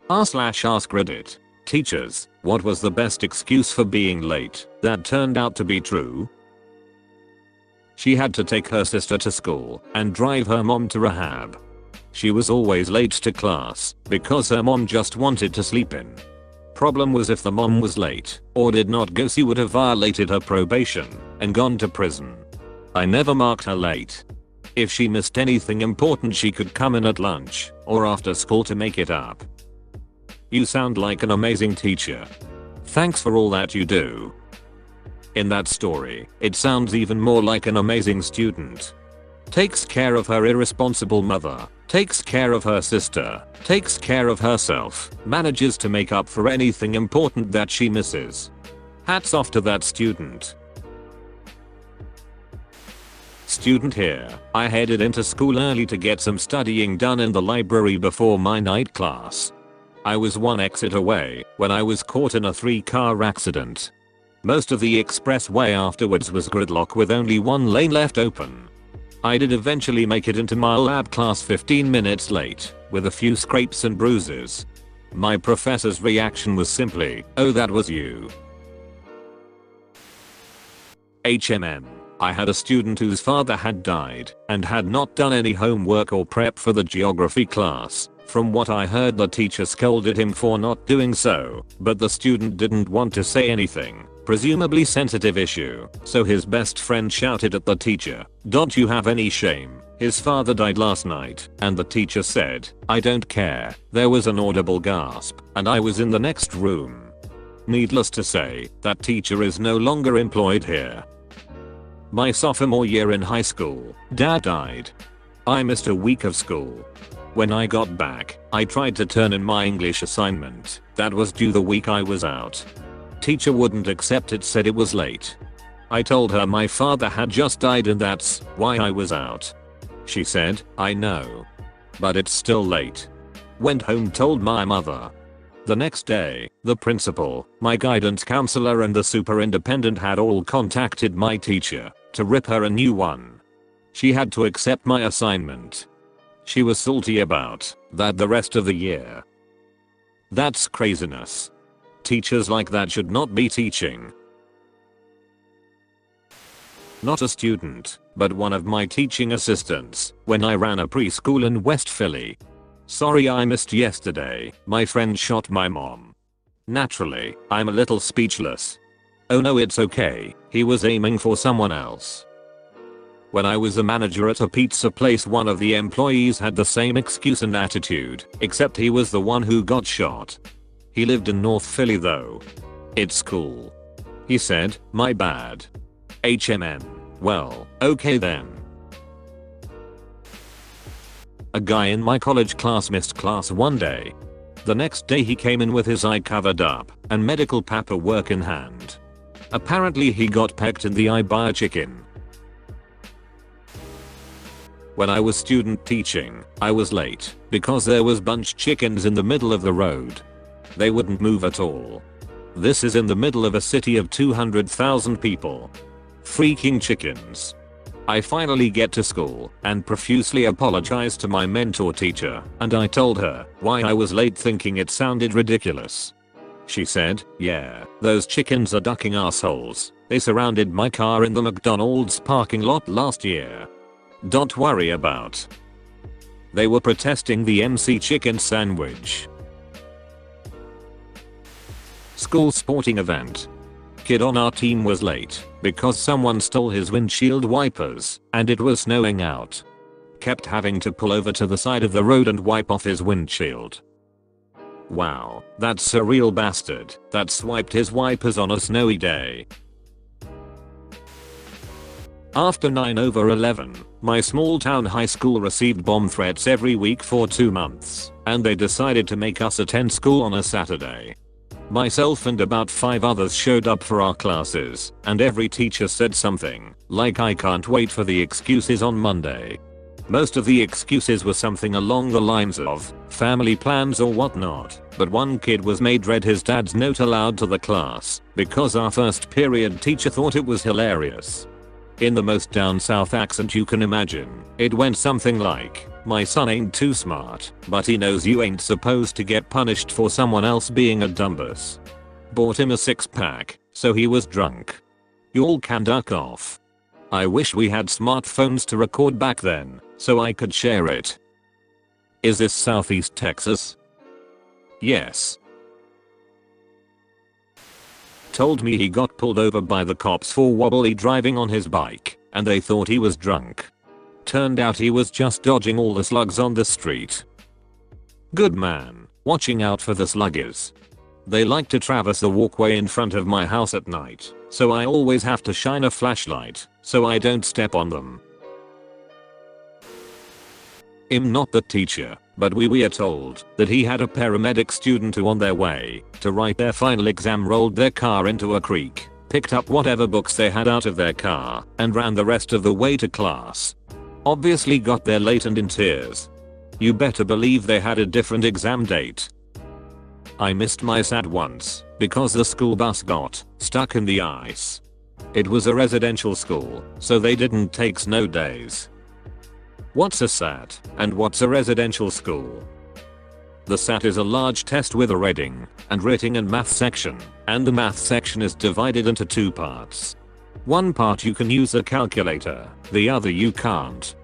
r/AskReddit. Teachers, what was the best excuse for being late that turned out to be true? She had to take her sister to school and drive her mom to rehab. She was always late to class because her mom just wanted to sleep in. Problem was, if the mom was late or did not go, she would have violated her probation and gone to prison. I never marked her late. If she missed anything important, she could come in at lunch or after school to make it up. You sound like an amazing teacher. Thanks for all that you do. In that story, it sounds even more like an amazing student. Takes care of her irresponsible mother, takes care of her sister, takes care of herself, manages to make up for anything important that she misses. Hats off to that student. Student here. I headed into school early to get some studying done in the library before my night class. I was one exit away when I was caught in a 3-car accident. Most of the expressway afterwards was gridlock with only one lane left open. I did eventually make it into my lab class 15 minutes late, with a few scrapes and bruises. My professor's reaction was simply, "Oh, that was you." I had a student whose father had died and had not done any homework or prep for the geography class. From what I heard, the teacher scolded him for not doing so, but the student didn't want to say anything. Presumably sensitive issue, so his best friend shouted at the teacher, "Don't you have any shame? His father died last night." And the teacher said, "I don't care." There was an audible gasp, and I was in the next room. Needless to say, that teacher is no longer employed here. My sophomore year in high school, Dad died. I missed a week of school. When I got back, I tried to turn in my English assignment that was due the week I was out. Teacher wouldn't accept it, said it was late. I told her my father had just died and that's why I was out. She said, "I know. But it's still late." Went home, told my mother. The next day, the principal, my guidance counselor and the superintendent had all contacted my teacher to rip her a new one. She had to accept my assignment. She was salty about that the rest of the year. That's craziness. Teachers like that should not be teaching. Not a student, but one of my teaching assistants when I ran a preschool in West Philly. "Sorry I missed yesterday. My friend shot my mom." Naturally, I'm a little speechless. "Oh no, it's okay. He was aiming for someone else." When I was a manager at a pizza place, one of the employees had the same excuse and attitude, except he was the one who got shot. He lived in North Philly though. "It's cool," he said, "my bad." Well, okay then. A guy in my college class missed class one day. The next day he came in with his eye covered up and medical paperwork in hand. Apparently he got pecked in the eye by a chicken. When I was student teaching, I was late because there was bunch chickens in the middle of the road. They wouldn't move at all. This is in the middle of a city of 200,000 people. Freaking chickens. I finally get to school and profusely apologize to my mentor teacher, and I told her why I was late, thinking it sounded ridiculous. She said, "Yeah, those chickens are ducking assholes. They surrounded my car in the McDonald's parking lot last year. Don't worry about." They were protesting the MC chicken sandwich. School sporting event. Kid on our team was late because someone stole his windshield wipers and it was snowing out. Kept having to pull over to the side of the road and wipe off his windshield. Wow, that's a real bastard that swiped his wipers on a snowy day. After 9/11, my small town high school received bomb threats every week for 2 months, and they decided to make us attend school on a Saturday. Myself and about 5 others showed up for our classes, and every teacher said something like, "I can't wait for the excuses on Monday." Most of the excuses were something along the lines of family plans or whatnot, but one kid was made read his dad's note aloud to the class because our first period teacher thought it was hilarious. in the most down south accent you can imagine. It went something like, "My son ain't too smart, but he knows you ain't supposed to get punished for someone else being a dumbass." Bought him a 6-pack, so he was drunk. Y'all can duck off. I wish we had smartphones to record back then, so I could share it. Is this Southeast Texas? Yes. Told me he got pulled over by the cops for wobbly driving on his bike, and they thought he was drunk. Turned out he was just dodging all the slugs on the street. Good man, watching out for the sluggers. They like to traverse the walkway in front of my house at night, so I always have to shine a flashlight so I don't step on them. I'm not the teacher, but we are told that he had a paramedic student who on their way to write their final exam rolled their car into a creek, picked up whatever books they had out of their car, and ran the rest of the way to class. Obviously got there late and in tears. You better believe they had a different exam date. I missed my SAT once because the school bus got stuck in the ice. It was a residential school, so they didn't take snow days. What's a SAT, and what's a residential school? The SAT is a large test with a reading and writing and math section, and the math section is divided into 2 parts. One part you can use a calculator, the other you can't.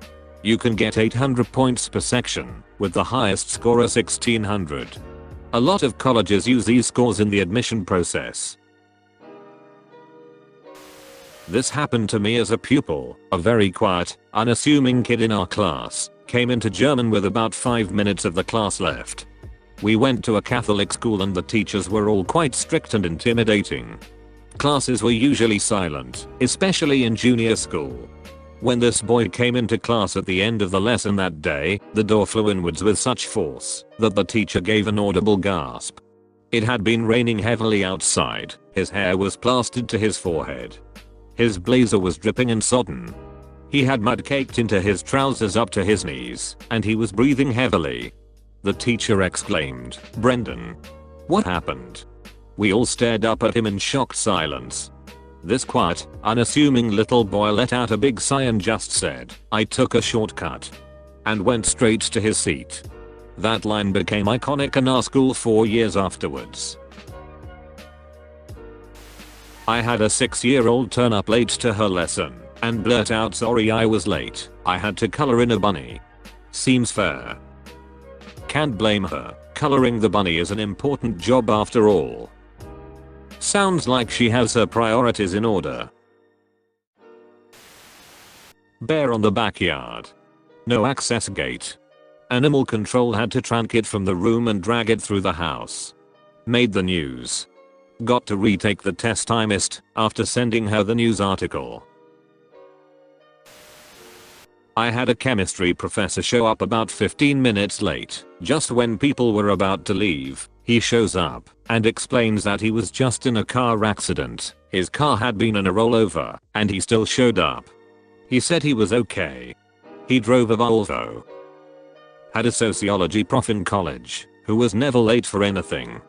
You can get 800 points per section, with the highest score a 1600. A lot of colleges use these scores in the admission process. This happened to me as a pupil. A very quiet, unassuming kid in our class came into German with about 5 minutes of the class left. We went to a Catholic school and the teachers were all quite strict and intimidating. Classes were usually silent, especially in junior school. When this boy came into class at the end of the lesson that day, the door flew inwards with such force that the teacher gave an audible gasp. It had been raining heavily outside, his hair was plastered to his forehead. His blazer was dripping and sodden. He had mud caked into his trousers up to his knees, and he was breathing heavily. The teacher exclaimed, "Brendan, what happened?" We all stared up at him in shocked silence. This quiet, unassuming little boy let out a big sigh and just said, "I took a shortcut," and went straight to his seat. That line became iconic in our school 4 years afterwards. I had a 6-year-old turn up late to her lesson and blurt out, "Sorry I was late, I had to color in a bunny." Seems fair. Can't blame her, coloring the bunny is an important job after all. Sounds like she has her priorities in order. Bear on the backyard. No access gate. Animal control had to trank it from the room and drag it through the house. Made the news. Got to retake the test I missed after sending her the news article. I had a chemistry professor show up about 15 minutes late. Just when people were about to leave, he shows up and explains that he was just in a car accident. His car had been in a rollover and he still showed up. He said he was okay. He drove a Volvo. Had a sociology prof in college who was never late for anything.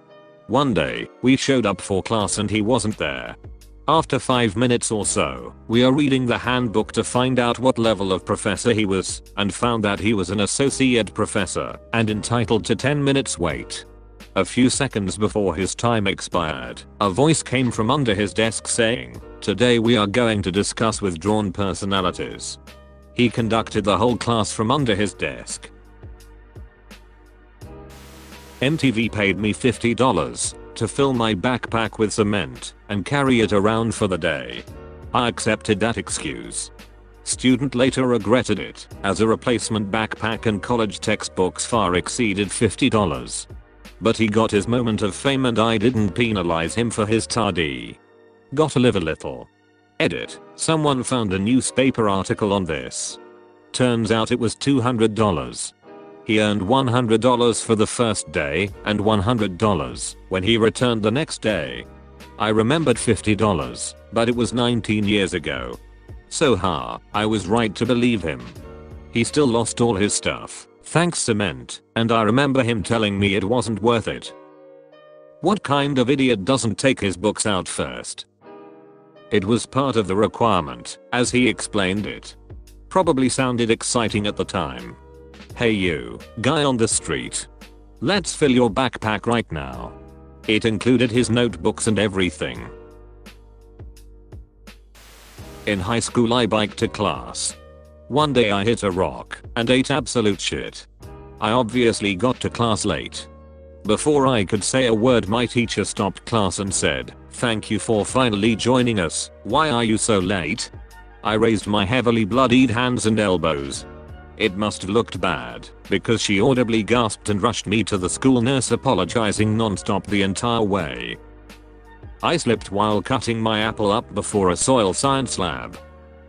One day, we showed up for class and he wasn't there. After 5 minutes or so, we are reading the handbook to find out what level of professor he was, and found that he was an associate professor and entitled to 10 minutes wait. A few seconds before his time expired, a voice came from under his desk saying, "Today we are going to discuss withdrawn personalities." He conducted the whole class from under his desk. MTV paid me $50 to fill my backpack with cement and carry it around for the day. I accepted that excuse. Student later regretted it, as a replacement backpack and college textbooks far exceeded $50. But he got his moment of fame and I didn't penalize him for his tardy. Gotta live a little. Edit. Someone found a newspaper article on this. Turns out it was $200. He earned $100 for the first day and $100 when he returned the next day. I remembered $50, but it was 19 years ago. So I was right to believe him. He still lost all his stuff, thanks cement, and I remember him telling me it wasn't worth it. What kind of idiot doesn't take his books out first? It was part of the requirement, as he explained it. Probably sounded exciting at the time. Hey you, guy on the street. Let's fill your backpack right now. It included his notebooks and everything. In high school I biked to class. One day I hit a rock and ate absolute shit. I obviously got to class late. Before I could say a word my teacher stopped class and said, "Thank you for finally joining us, why are you so late?" I raised my heavily bloodied hands and elbows. It must have looked bad, because she audibly gasped and rushed me to the school nurse, apologizing non-stop the entire way. I slipped while cutting my apple up before a soil science lab.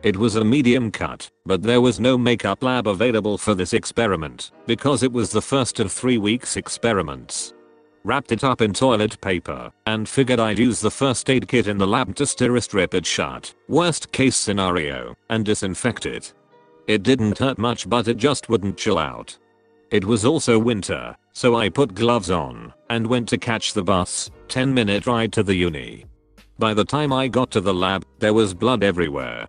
It was a medium cut, but there was no makeup lab available for this experiment, because it was the first of 3 weeks experiments. Wrapped it up in toilet paper, and figured I'd use the first aid kit in the lab to strip it shut, worst case scenario, and disinfect it. It didn't hurt much, but it just wouldn't chill out. It was also winter, so I put gloves on, and went to catch the bus, 10-minute ride to the uni. By the time I got to the lab, there was blood everywhere.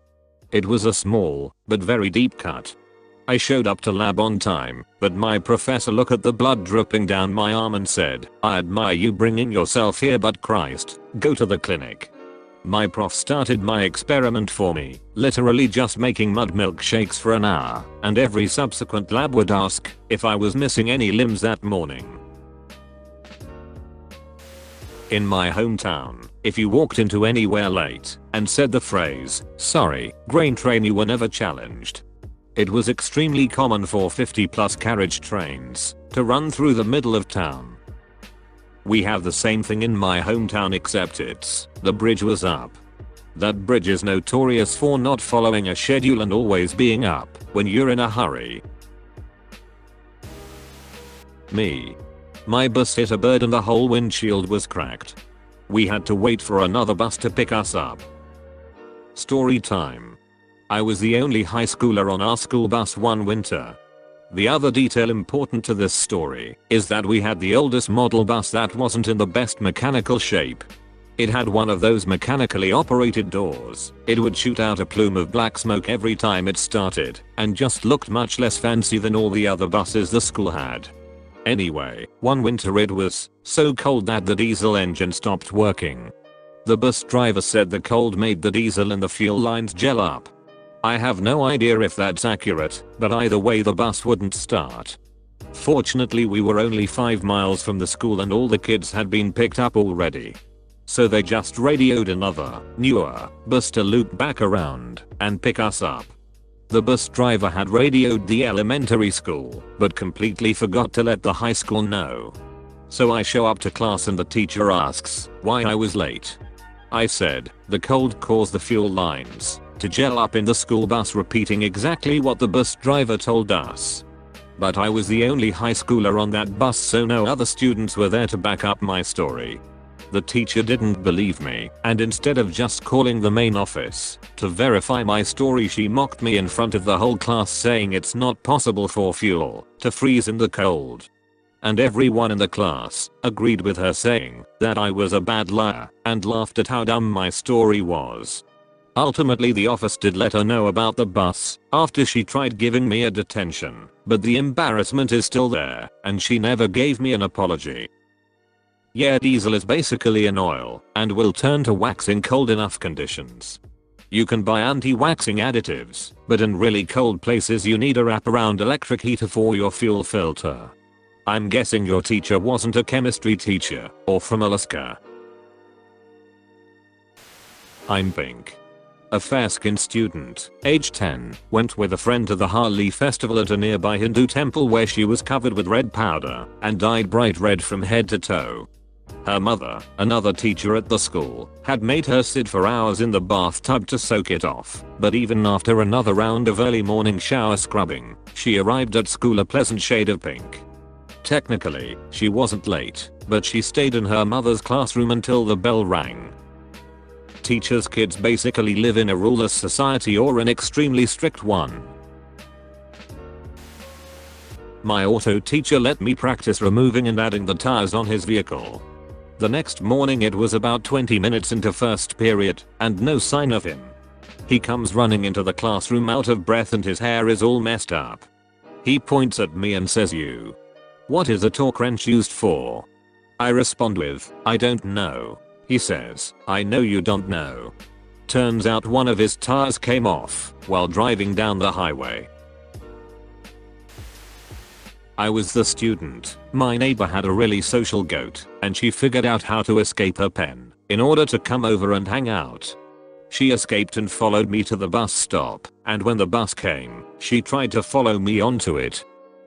It was a small, but very deep cut. I showed up to lab on time, but my professor looked at the blood dripping down my arm and said, "I admire you bringing yourself here, but Christ, go to the clinic." My prof started my experiment for me, literally just making mud milkshakes for an hour, and every subsequent lab would ask if I was missing any limbs that morning. In my hometown, if you walked into anywhere late and said the phrase, "Sorry, grain train," you were never challenged. It was extremely common for 50+ carriage trains to run through the middle of town. We have the same thing in my hometown, except the bridge was up. That bridge is notorious for not following a schedule and always being up when you're in a hurry. Me. My bus hit a bird and the whole windshield was cracked. We had to wait for another bus to pick us up. Story time. I was the only high schooler on our school bus one winter. The other detail important to this story is that we had the oldest model bus that wasn't in the best mechanical shape. It had one of those mechanically operated doors. It would shoot out a plume of black smoke every time it started, and just looked much less fancy than all the other buses the school had. Anyway, one winter it was so cold that the diesel engine stopped working. The bus driver said the cold made the diesel in the fuel lines gel up. I have no idea if that's accurate, but either way the bus wouldn't start. Fortunately we were only 5 miles from the school and all the kids had been picked up already. So they just radioed another, newer, bus to loop back around and pick us up. The bus driver had radioed the elementary school, but completely forgot to let the high school know. So I show up to class and the teacher asks why I was late. I said, the cold caused the fuel lines to gel up in the school bus, repeating exactly what the bus driver told us. But I was the only high schooler on that bus, so no other students were there to back up my story. The teacher didn't believe me, and instead of just calling the main office to verify my story, she mocked me in front of the whole class, saying it's not possible for fuel to freeze in the cold. And everyone in the class agreed with her, saying that I was a bad liar, and laughed at how dumb my story was. Ultimately the office did let her know about the bus after she tried giving me a detention, but the embarrassment is still there, and she never gave me an apology. Yeah, diesel is basically an oil, and will turn to wax in cold enough conditions. You can buy anti-waxing additives, but in really cold places you need a wraparound electric heater for your fuel filter. I'm guessing your teacher wasn't a chemistry teacher, or from Alaska. I'm Pink. A fair-skinned student, age 10, went with a friend to the Holi festival at a nearby Hindu temple where she was covered with red powder and dyed bright red from head to toe. Her mother, another teacher at the school, had made her sit for hours in the bathtub to soak it off, but even after another round of early morning shower scrubbing, she arrived at school a pleasant shade of pink. Technically, she wasn't late, but she stayed in her mother's classroom until the bell rang. Teachers' kids basically live in a ruleless society or an extremely strict one. My auto teacher let me practice removing and adding the tires on his vehicle. The next morning it was about 20 minutes into first period and no sign of him. He comes running into the classroom out of breath and his hair is all messed up. He points at me and says, "You. What is a torque wrench used for?" I respond with, "I don't know." He says, "I know you don't know." Turns out one of his tires came off while driving down the highway. I was the student. My neighbor had a really social goat and she figured out how to escape her pen in order to come over and hang out. She escaped and followed me to the bus stop, and when the bus came, she tried to follow me onto it.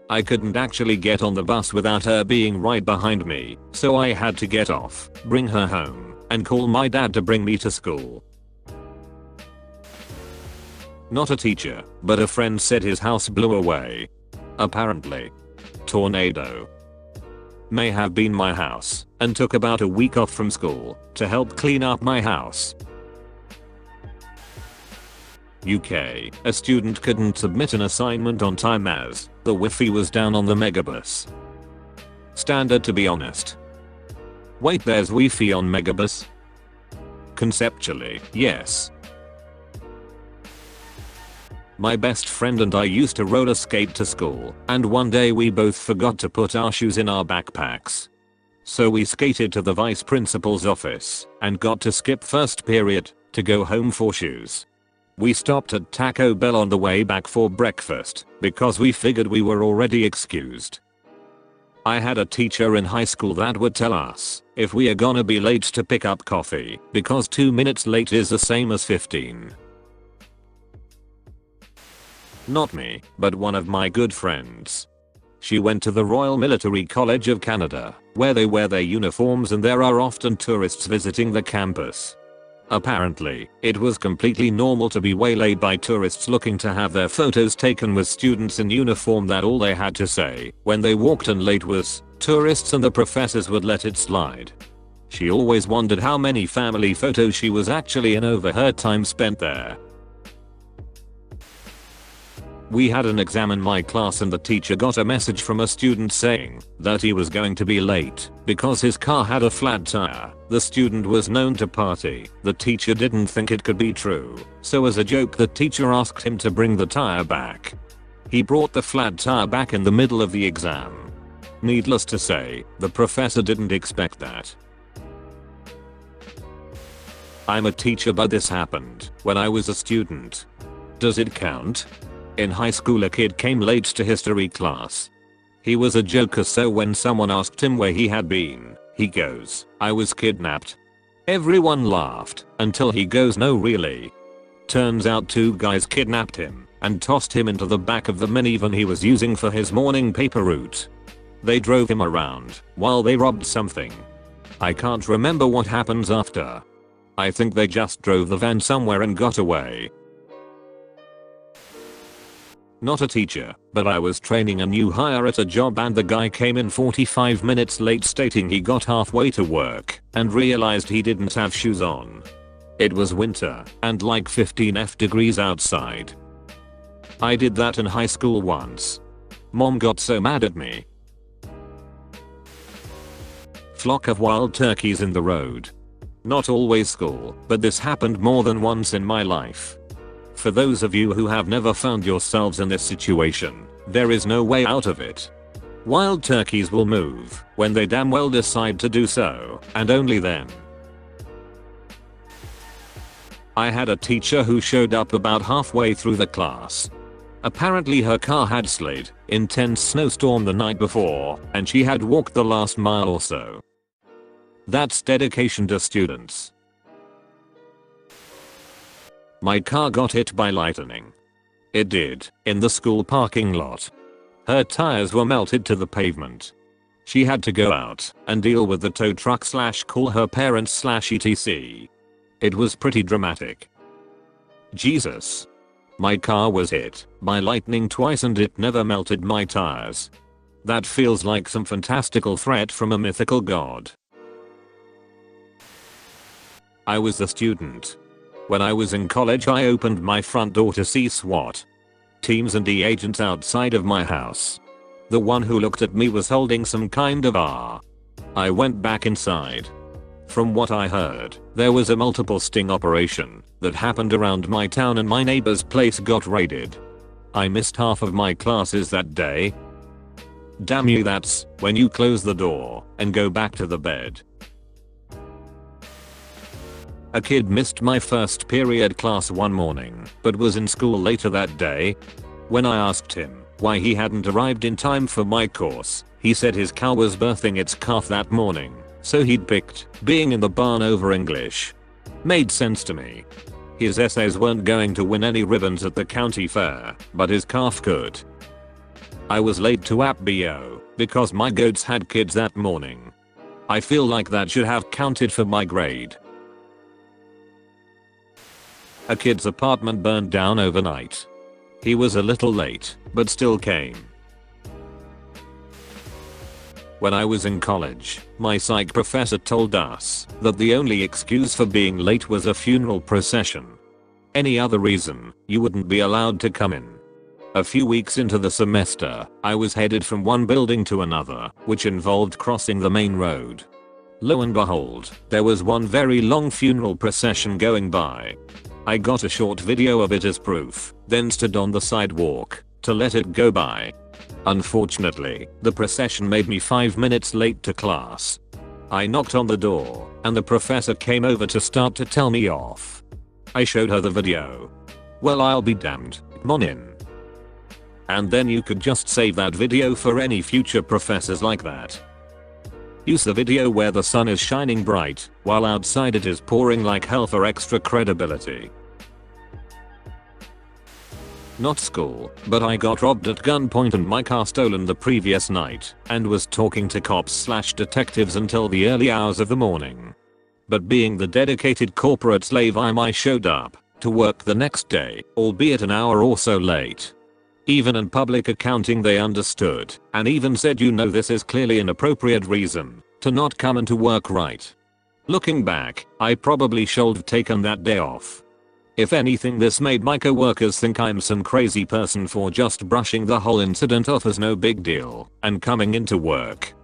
I couldn't actually get on the bus without her being right behind me, so I had to get off, bring her home, and call my dad to bring me to school. Not a teacher, but a friend said his house blew away. Apparently. Tornado. May have been my house, and took about a week off from school to help clean up my house. UK, a student couldn't submit an assignment on time as the Wi-Fi was down on the megabus. Standard, to be honest. Wait, there's Wi-Fi on megabus? Conceptually, yes. My best friend and I used to roller skate to school, and one day we both forgot to put our shoes in our backpacks. So we skated to the vice principal's office and got to skip first period to go home for shoes. We stopped at Taco Bell on the way back for breakfast because we figured we were already excused. I had a teacher in high school that would tell us if we are gonna be late to pick up coffee because 2 minutes late is the same as 15. Not me, but one of my good friends. She went to the Royal Military College of Canada, where they wear their uniforms and there are often tourists visiting the campus. Apparently, it was completely normal to be waylaid by tourists looking to have their photos taken with students in uniform that all they had to say when they walked in late was, "Tourists," and the professors would let it slide. She always wondered how many family photos she was actually in over her time spent there. We had an exam in my class and the teacher got a message from a student saying that he was going to be late because his car had a flat tire. The student was known to party. The teacher didn't think it could be true, so as a joke the teacher asked him to bring the tire back. He brought the flat tire back in the middle of the exam. Needless to say, the professor didn't expect that. I'm a teacher, but this happened when I was a student. Does it count? In high school a kid came late to history class. He was a joker, so when someone asked him where he had been, he goes, "I was kidnapped." Everyone laughed until he goes, "No really." Turns out 2 guys kidnapped him and tossed him into the back of the minivan he was using for his morning paper route. They drove him around while they robbed something. I can't remember what happens after. I think they just drove the van somewhere and got away. Not a teacher, but I was training a new hire at a job and the guy came in 45 minutes late stating he got halfway to work and realized he didn't have shoes on. It was winter and like 15 degrees outside. I did that in high school once. Mom got so mad at me. Flock of wild turkeys in the road. Not always school, but this happened more than once in my life. For those of you who have never found yourselves in this situation, there is no way out of it. Wild turkeys will move when they damn well decide to do so, and only then. I had a teacher who showed up about halfway through the class. Apparently her car had slid, intense snowstorm the night before, and she had walked the last mile or so. That's dedication to students. My car got hit by lightning. It did, in the school parking lot. Her tires were melted to the pavement. She had to go out and deal with the tow truck / call her parents / etc. It was pretty dramatic. Jesus. My car was hit by lightning twice and it never melted my tires. That feels like some fantastical threat from a mythical god. I was the student. When I was in college I opened my front door to see SWAT teams and the agents outside of my house. The one who looked at me was holding some kind of I went back inside From what I heard, there was a multiple sting operation that happened around my town and my neighbor's place got raided. I missed half of my classes that day. Damn you, that's when you close the door and go back to the bed. A kid missed my first period class one morning, but was in school later that day. When I asked him why he hadn't arrived in time for my course, he said his cow was birthing its calf that morning, so he'd picked being in the barn over English. Made sense to me. His essays weren't going to win any ribbons at the county fair, but his calf could. I was late to APBO because my goats had kids that morning. I feel like that should have counted for my grade. A kid's apartment burned down overnight. He was a little late, but still came. When I was in college, my psych professor told us that the only excuse for being late was a funeral procession. Any other reason, you wouldn't be allowed to come in. A few weeks into the semester, I was headed from one building to another, which involved crossing the main road. Lo and behold, there was one very long funeral procession going by. I got a short video of it as proof, then stood on the sidewalk to let it go by. Unfortunately, the procession made me 5 minutes late to class. I knocked on the door, and the professor came over to start to tell me off. I showed her the video. Well, I'll be damned, come on in. And then you could just save that video for any future professors like that. Use the video where the sun is shining bright, while outside it is pouring like hell for extra credibility. Not school, but I got robbed at gunpoint and my car stolen the previous night, and was talking to cops/detectives until the early hours of the morning. But being the dedicated corporate slave I showed up to work the next day, albeit an hour or so late. Even in public accounting they understood, and even said, you know, this is clearly an appropriate reason to not come into work, right? Looking back, I probably should have taken that day off. If anything, this made my coworkers think I'm some crazy person for just brushing the whole incident off as no big deal and coming into work.